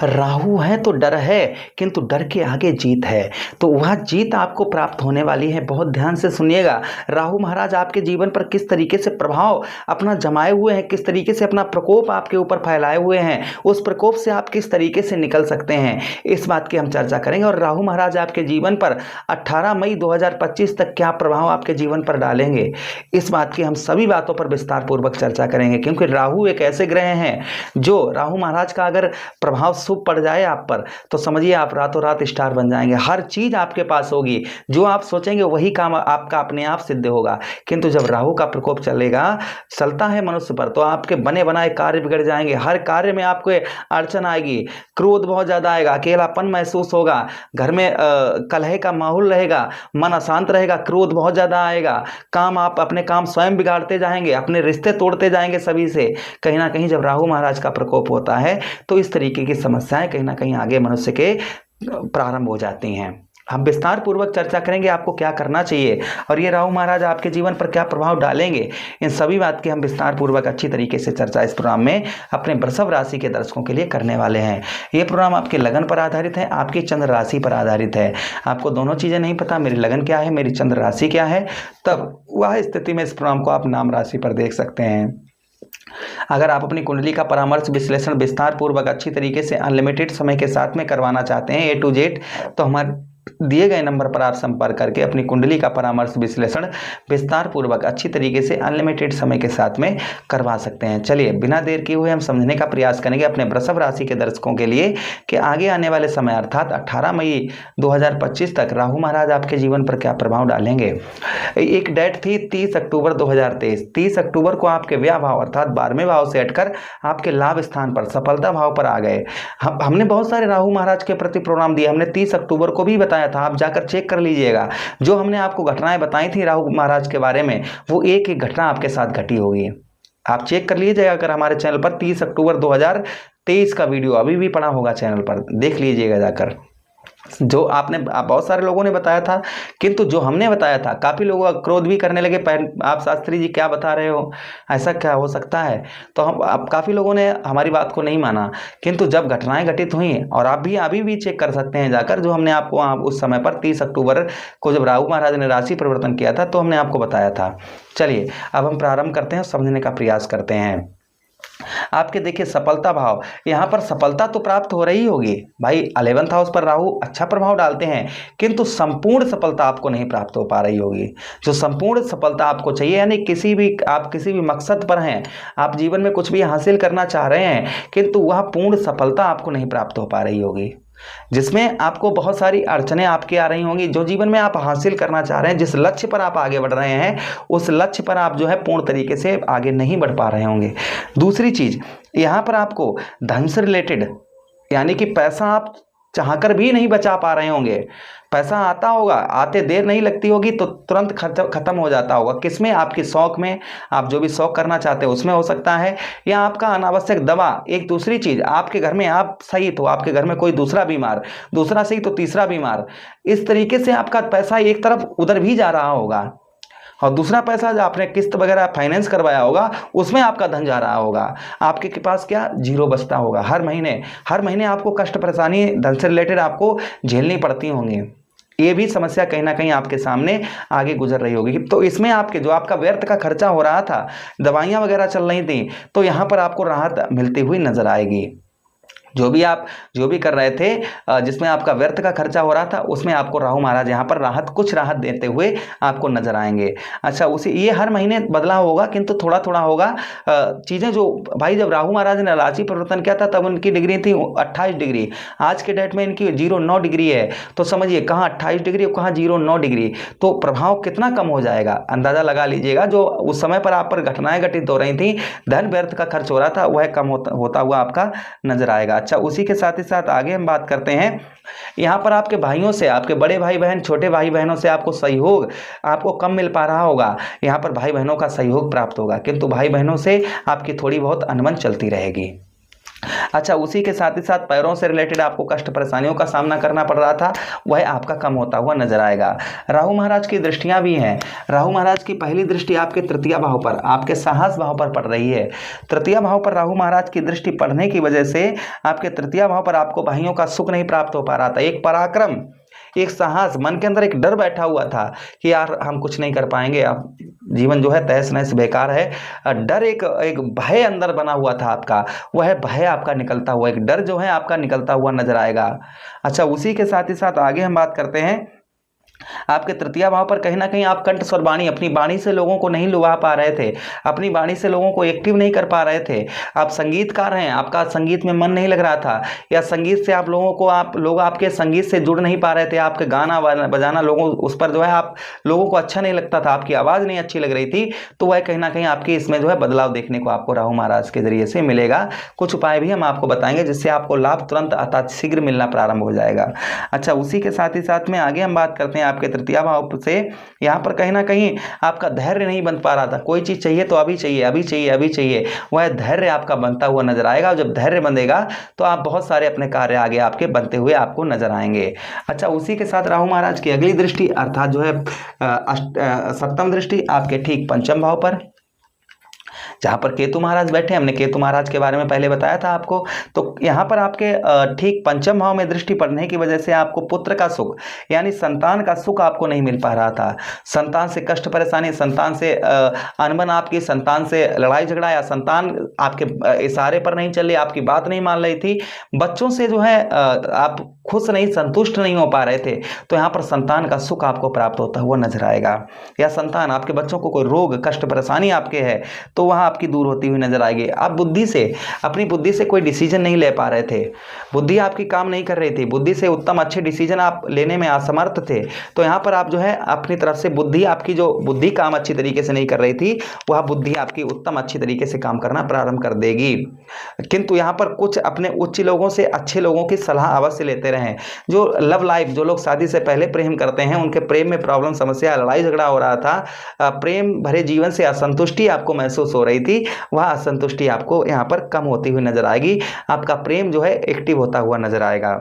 राहु है तो डर है, किंतु डर के आगे जीत है। तो वह जीत आपको प्राप्त होने वाली है। बहुत ध्यान से सुनिएगा। राहु महाराज आपके जीवन पर किस तरीके से प्रभाव अपना जमाए हुए हैं, किस तरीके से अपना प्रकोप आपके ऊपर फैलाए हुए हैं, उस प्रकोप से आप किस तरीके से निकल सकते हैं, इस बात की हम चर्चा करेंगे। और राहु महाराज आपके जीवन पर 18 मई 2025 तक क्या प्रभाव आपके जीवन पर डालेंगे, इस बात की हम सभी बातों पर विस्तार पूर्वक चर्चा करेंगे। क्योंकि राहु एक ऐसे ग्रह हैं जो, राहु महाराज का अगर प्रभाव शुभ पड़ जाए आप पर तो समझिए आप रातों रात स्टार बन जाएंगे। हर चीज आपके पास होगी, जो आप सोचेंगे वही काम आपका अपने आप सिद्ध होगा। किंतु जब राहु का प्रकोप चलता है मनुष्य पर, तो आपके बने बनाए कार्य बिगड़ जाएंगे। हर कार्य में आपको अड़चन आएगी, क्रोध बहुत ज्यादा आएगा, अकेलापन महसूस होगा, घर में कलह का माहौल रहेगा, मन अशांत रहेगा, क्रोध बहुत ज्यादा आएगा, आप अपने काम स्वयं बिगाड़ते जाएंगे, अपने रिश्ते तोड़ते जाएंगे सभी से। कहीं ना कहीं जब राहु महाराज का प्रकोप होता है तो इस तरीके की समस्याएं कहीं ना कहीं आगे मनुष्य के प्रारंभ हो जाती हैं। हम विस्तार पूर्वक चर्चा करेंगे आपको क्या करना चाहिए और ये राहु महाराज आपके जीवन पर क्या प्रभाव डालेंगे। इन सभी बात की हम विस्तार पूर्वक अच्छी तरीके से चर्चा इस प्रोग्राम में अपने वृषभ राशि के दर्शकों के लिए करने वाले हैं। ये प्रोग्राम आपके लगन पर आधारित है, आपकी चंद्र राशि पर आधारित है। आपको दोनों चीज़ें नहीं पता, मेरी लगन क्या है, मेरी चंद्र राशि क्या है, तब वह स्थिति में इस प्रोग्राम को आप नाम राशि पर देख सकते हैं। अगर आप अपनी कुंडली का परामर्श विश्लेषण विस्तार पूर्वक अच्छी तरीके से अनलिमिटेड समय के साथ में करवाना चाहते हैं, A to Z, तो हमारे दिए गए नंबर पर आप संपर्क करके अपनी कुंडली का परामर्श विश्लेषण विस्तार पूर्वक अच्छी तरीके से अनलिमिटेड समय के साथ में करवा सकते हैं। चलिए बिना देर किए हुए हम समझने का प्रयास करेंगे अपने वृषभ राशि के दर्शकों के लिए कि आगे आने वाले समय अर्थात 18 मई 2025 तक राहु महाराज आपके जीवन पर क्या प्रभाव डालेंगे। एक डेट थी 30 अक्टूबर 2023। 30 अक्टूबर को आपके व्यय भाव अर्थात 12वें भाव से हटकर आपके लाभ स्थान पर सफलता भाव पर आ गए। हमने बहुत सारे राहु महाराज के प्रति प्रोग्राम दिए। हमने 30 अक्टूबर को भी बताया था, आप जाकर चेक कर लीजिएगा। जो हमने आपको घटनाएं बताई थी राहु महाराज के बारे में, वो एक एक घटना आपके साथ घटी होगी। आप चेक कर लीजिएगा। अगर हमारे चैनल पर 30 अक्टूबर 2023 का वीडियो अभी भी पड़ा होगा चैनल पर, देख लीजिएगा जाकर। जो आपने बहुत सारे लोगों ने बताया था, किंतु जो हमने बताया था काफ़ी लोग क्रोध भी करने लगे, आप शास्त्री जी क्या बता रहे हो, ऐसा क्या हो सकता है। तो आप काफ़ी लोगों ने हमारी बात को नहीं माना। किंतु जब घटनाएं घटित हुई, और आप भी अभी भी चेक कर सकते हैं जाकर, जो हमने आपको उस समय पर 30 अक्टूबर को जब राहु महाराज ने राशि परिवर्तन किया था तो हमने आपको बताया था। चलिए अब हम प्रारंभ करते हैं, समझने का प्रयास करते हैं। आपके देखिए सफलता भाव, यहाँ पर सफलता तो प्राप्त हो रही होगी भाई। 11th हाउस पर राहु अच्छा प्रभाव डालते हैं, किंतु संपूर्ण सफलता आपको नहीं प्राप्त हो पा रही होगी। जो संपूर्ण सफलता आपको चाहिए, यानी आप किसी भी मकसद पर हैं, आप जीवन में कुछ भी हासिल करना चाह रहे हैं, किंतु वह पूर्ण सफलता आपको नहीं प्राप्त हो पा रही होगी, जिसमें आपको बहुत सारी अड़चनें आपकी आ रही होंगी। जो जीवन में आप हासिल करना चाह रहे हैं, जिस लक्ष्य पर आप आगे बढ़ रहे हैं, उस लक्ष्य पर आप जो है पूर्ण तरीके से आगे नहीं बढ़ पा रहे होंगे। दूसरी चीज, यहाँ पर आपको धन से रिलेटेड, यानी कि पैसा आप चाहकर भी नहीं बचा पा रहे होंगे। पैसा आता होगा, आते देर नहीं लगती होगी तो तुरंत खत्म हो जाता होगा। किसमें? आपके शौक में, आप जो भी शौक करना चाहते हो उसमें हो सकता है, या आपका अनावश्यक दवा। एक दूसरी चीज, आपके घर में आप सही तो आपके घर में कोई दूसरा बीमार, दूसरा सही तो तीसरा बीमार। इस तरीके से आपका पैसा एक तरफ उधर भी जा रहा होगा, और दूसरा पैसा जो आपने किस्त वगैरह फाइनेंस करवाया होगा उसमें आपका धन जा रहा होगा। आपके पास क्या जीरो बचता होगा। हर महीने आपको कष्ट परेशानी धन से रिलेटेड आपको झेलनी पड़ती होंगी। ये भी समस्या कहीं ना कहीं आपके सामने आगे गुजर रही होगी। तो इसमें जो आपका व्यर्थ का खर्चा हो रहा था, दवाइयाँ वगैरह चल रही थी, तो यहाँ पर आपको राहत मिलती हुई नजर आएगी। जो भी कर रहे थे, जिसमें आपका व्यर्थ का खर्चा हो रहा था, उसमें आपको राहु महाराज यहाँ पर कुछ राहत देते हुए आपको नजर आएंगे। अच्छा, ये हर महीने बदलाव होगा, किंतु थोड़ा थोड़ा होगा। चीज़ें जो भाई, जब राहु महाराज ने राशि परिवर्तन किया था तब उनकी डिग्री थी 28 डिग्री, आज के डेट में इनकी 0.9 डिग्री है। तो समझिए कहाँ 28 डिग्री और कहाँ 0.9 डिग्री, तो प्रभाव कितना कम हो जाएगा, अंदाजा लगा लीजिएगा। जो उस समय पर आप पर घटनाएं घटित हो रही थी, धन व्यर्थ का खर्च हो रहा था, वह कम होता हुआ आपका नजर आएगा। अच्छा, उसी के साथ ही साथ आगे हम बात करते हैं। यहाँ पर आपके भाइयों से, आपके बड़े भाई बहन, छोटे भाई बहनों से आपको सहयोग आपको कम मिल पा रहा होगा। यहाँ पर भाई बहनों का सहयोग प्राप्त होगा, किंतु भाई बहनों से आपकी थोड़ी बहुत अनबन चलती रहेगी। अच्छा, उसी के साथ ही साथ पैरों से रिलेटेड आपको कष्ट परेशानियों का सामना करना पड़ रहा था, वह आपका कम होता हुआ नजर आएगा। राहु महाराज की दृष्टियां भी हैं। राहु महाराज की पहली दृष्टि आपके तृतीय भाव पर, आपके साहस भाव पर पड़ रही है। तृतीय भाव पर राहु महाराज की दृष्टि पड़ने की वजह से आपके तृतीय भाव पर आपको भाइयों का सुख नहीं प्राप्त हो पा रहा था। एक पराक्रम, एक साहस, मन के अंदर एक डर बैठा हुआ था कि यार हम कुछ नहीं कर पाएंगे, अब जीवन जो है तहस नहस बेकार है। डर, एक एक भय अंदर बना हुआ था आपका, वह भय आपका निकलता हुआ, एक डर जो है आपका निकलता हुआ नजर आएगा। अच्छा, उसी के साथ ही साथ आगे हम बात करते हैं, आपके तृतीय भाव पर कहीं ना कहीं आप कंठ स्वर वाणी, अपनी वाणी से लोगों को नहीं लुभा पा रहे थे, अपनी वाणी से लोगों को एक्टिव नहीं कर पा रहे थे। आप संगीतकार हैं, आपका संगीत में मन नहीं लग रहा था, या संगीत से आप लोगों को, आप लोग आपके संगीत से जुड़ नहीं पा रहे थे, आपके गाना बजाना लोगों उस पर जो है आप लोगों को अच्छा नहीं लगता था, आपकी आवाज़ नहीं अच्छी लग रही थी। तो वह कहीं ना कहीं आपकी इसमें जो है बदलाव देखने को आपको राहु महाराज के जरिए से मिलेगा। कुछ उपाय भी हम आपको बताएंगे जिससे आपको लाभ तुरंत अर्थात शीघ्र मिलना प्रारंभ हो जाएगा। अच्छा, उसी के साथ ही साथ में आगे हम बात करते हैं आपके तृतीय भाव से, यहाँ पर कहीं ना कहीं आपका धैर्य नहीं बन पा रहा था। कोई चीज चाहिए तो अभी चाहिए, अभी चाहिए, अभी चाहिए, वह धैर्य आपका बनता हुआ नजर आएगा। जब धैर्य बंधेगा तो आप बहुत सारे अपने कार्य आगे आपके बनते हुए आपको नजर आएंगे। अच्छा, उसी के साथ राहु महाराज की अगली दृष्टि अर्थात जो है सप्तम दृष्टि आपके ठीक पंचम भाव पर, जहां पर केतु महाराज बैठे, हमने केतु महाराज के बारे में पहले बताया था आपको। तो यहाँ पर आपके ठीक पंचम भाव में दृष्टि पड़ने की वजह से आपको पुत्र का सुख यानी संतान का सुख आपको नहीं मिल पा रहा था। संतान से कष्ट परेशानी, संतान से अनबन, आपकी संतान से लड़ाई झगड़ा, या संतान आपके इशारे पर नहीं चल रही, आपकी बात नहीं मान रही थी, बच्चों से जो है आप खुश नहीं, संतुष्ट नहीं हो पा रहे थे। तो यहाँ पर संतान का सुख आपको प्राप्त होता हुआ नजर आएगा, या संतान आपके बच्चों को कोई रोग कष्ट परेशानी आपके है तो वहाँ आपकी दूर होती हुई नजर आएगी। आप बुद्धि से, अपनी बुद्धि से कोई डिसीजन नहीं ले पा रहे थे, बुद्धि आपकी काम नहीं कर रही थी, बुद्धि से उत्तम अच्छे डिसीजन आप लेने में असमर्थ थे। तो यहाँ पर आप जो है अपनी तरफ से बुद्धि, आपकी जो बुद्धि काम अच्छी तरीके से नहीं कर रही थी, वह बुद्धि आपकी उत्तम अच्छी तरीके से काम करना प्रारंभ कर देगी। किंतु यहाँ पर कुछ अपने उच्च लोगों से, अच्छे लोगों की सलाह अवश्य लेते रहें। जो लव लाइफ, जो लोग शादी से पहले प्रेम करते हैं, उनके प्रेम में प्रॉब्लम, समस्या, लड़ाई झगड़ा हो रहा था, प्रेम भरे जीवन से असंतुष्टि आपको महसूस हो रही थी, वह असंतुष्टि आपको यहाँ पर कम होती हुई नजर आएगी। आपका प्रेम जो है एक्टिव होता हुआ नजर आएगा।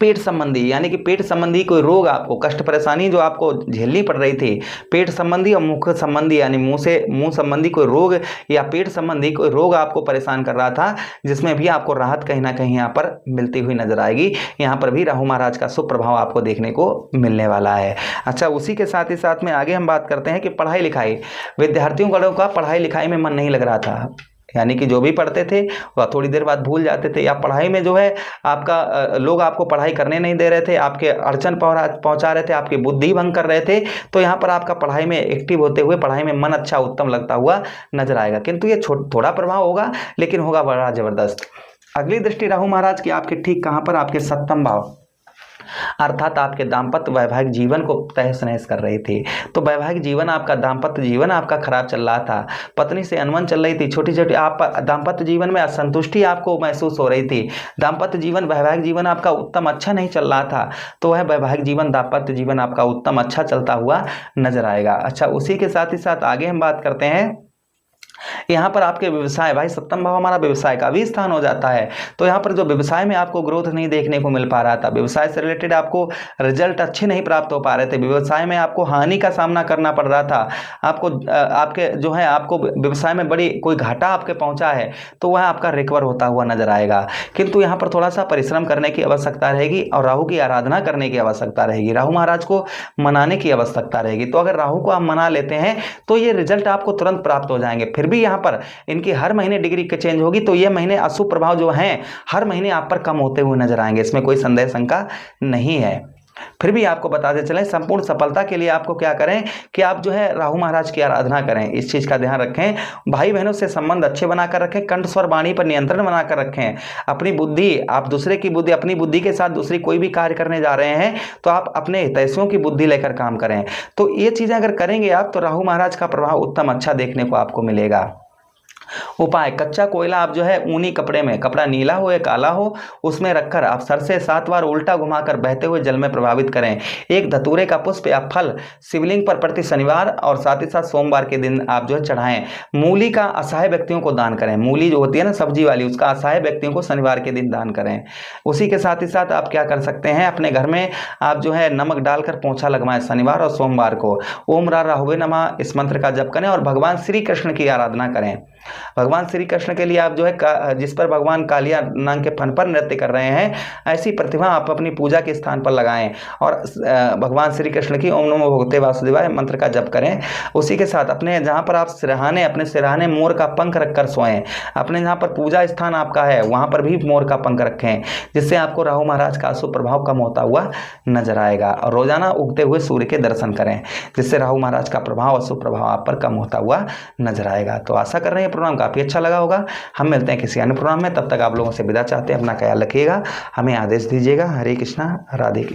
पेट संबंधी यानी कि पेट संबंधी कोई रोग, आपको कष्ट परेशानी जो आपको झेलनी पड़ रही थी, पेट संबंधी और मुख संबंधी यानी मुंह संबंधी कोई रोग या पेट संबंधी कोई रोग आपको परेशान कर रहा था, जिसमें भी आपको राहत कहीं ना कहीं यहाँ पर मिलती हुई नजर आएगी। यहाँ पर भी राहु महाराज का शुभ प्रभाव आपको देखने को मिलने वाला है। अच्छा, उसी के साथ ही साथ में आगे हम बात करते हैं कि पढ़ाई लिखाई, विद्यार्थियों का पढ़ाई लिखाई में मन नहीं लग रहा था, यानी कि जो भी पढ़ते थे वह थोड़ी देर बाद भूल जाते थे, या पढ़ाई में जो है आपका लोग आपको पढ़ाई करने नहीं दे रहे थे, आपके अड़चन पहुंचा रहे थे, आपकी बुद्धि भंग कर रहे थे। तो यहाँ पर आपका पढ़ाई में एक्टिव होते हुए पढ़ाई में मन अच्छा उत्तम लगता हुआ नजर आएगा, किंतु ये थोड़ा प्रभाव होगा, लेकिन होगा बड़ा जबरदस्त। अगली दृष्टि राहु महाराज की आपके ठीक कहाँ पर, आपके सप्तम भाव अर्थात आपके दाम्पत्य वैवाहिक जीवन को तहस नहस कर रही थी। तो वैवाहिक जीवन आपका, दाम्पत्य जीवन आपका खराब चल रहा था, पत्नी से अनबन चल रही थी, छोटी छोटी आप दाम्पत्य जीवन में असंतुष्टि आपको महसूस हो रही थी, दाम्पत्य जीवन वैवाहिक जीवन आपका उत्तम अच्छा नहीं चल रहा था। तो वह वैवाहिक जीवन, दाम्पत्य जीवन आपका उत्तम अच्छा चलता हुआ नजर आएगा। अच्छा, उसी के साथ ही साथ आगे हम बात करते हैं, यहाँ पर आपके व्यवसाय, भाई सप्तम भाव हमारा व्यवसाय का भी स्थान हो जाता है। तो यहाँ पर जो व्यवसाय में आपको ग्रोथ नहीं देखने को मिल पा रहा था, व्यवसाय से रिलेटेड आपको रिजल्ट अच्छे नहीं प्राप्त हो पा रहे थे, व्यवसाय में आपको हानि का सामना करना पड़ रहा था, आपको आपके जो है आपको व्यवसाय में बड़ी कोई घाटा आपके पहुंचा है, तो वह आपका रिकवर होता हुआ नजर आएगा। किंतु यहाँ पर थोड़ा सा परिश्रम करने की आवश्यकता रहेगी और राहु की आराधना करने की आवश्यकता रहेगी, राहु महाराज को मनाने की आवश्यकता रहेगी। तो अगर राहु को आप मना लेते हैं तो ये रिजल्ट आपको तुरंत प्राप्त हो जाएंगे। फिर भी यहाँ पर इनकी हर महीने डिग्री के चेंज होगी, तो ये महीने अशुभ प्रभाव जो हैं हर महीने आप पर कम होते हुए नजर आएंगे, इसमें कोई संदेह शंका नहीं है। फिर भी आपको बताते चलें, संपूर्ण सफलता के लिए आपको क्या करें कि आप जो है राहु महाराज की आराधना करें, इस चीज का ध्यान रखें, भाई बहनों से संबंध अच्छे बनाकर रखें, कंठ स्वर वाणी पर नियंत्रण बनाकर रखें, अपनी बुद्धि, आप दूसरे की बुद्धि, अपनी बुद्धि के साथ दूसरी कोई भी कार्य करने जा रहे हैं तो आप अपने हितैषियों की बुद्धि लेकर काम करें। तो ये चीजें अगर करेंगे आप तो राहु महाराज का प्रभाव उत्तम अच्छा देखने को आपको मिलेगा। उपाय: कच्चा कोयला आप जो है ऊनी कपड़े में, कपड़ा नीला हो या काला हो, उसमें रखकर आप सर से 7 बार उल्टा घुमाकर बहते हुए जल में प्रभावित करें। एक धतूरे का पुष्प या फल शिवलिंग पर प्रति शनिवार और साथ ही साथ सोमवार के दिन आप जो है चढ़ाएं। मूली का असहाय व्यक्तियों को दान करें। मूली जो होती है ना सब्जी वाली, उसका असहाय व्यक्तियों को शनिवार के दिन दान करें। उसी के साथ ही साथ आप क्या कर सकते हैं, अपने घर में आप जो है नमक डालकर पोंछा लगवाएं शनिवार और सोमवार को। ओम रा राहुवे नमः इस मंत्र का जप करें और भगवान श्री कृष्ण की आराधना करें। भगवान श्री कृष्ण के लिए आप जो है जिस पर भगवान कालिया नाग के फन पर नृत्य कर रहे हैं, ऐसी प्रतिभा आप अपनी पूजा के स्थान पर लगाएं और भगवान श्री कृष्ण की ओम नमो भगवते वासुदेवाय मंत्र का जप करें। उसी के साथ अपने जहाँ पर आप अपने सिरहाने मोर का पंख रखकर सोएं। अपने जहाँ पर पूजा स्थान आपका है वहाँ पर भी मोर का पंख रखें, जिससे आपको राहु महाराज का अशुभ प्रभाव कम होता हुआ नजर आएगा। और रोजाना उगते हुए सूर्य के दर्शन करें, जिससे राहु महाराज का प्रभाव, अशुभ प्रभाव आप पर कम होता हुआ नजर आएगा। तो आशा कर रहे हैं प्रोग्राम काफ़ी अच्छा लगा होगा। हम मिलते हैं किसी अन्य प्रोग्राम में, तब तक आप लोगों से विदा चाहते हैं। अपना ख्याल रखिएगा, हमें आदेश दीजिएगा। हरे कृष्णा, राधे कृष्ण।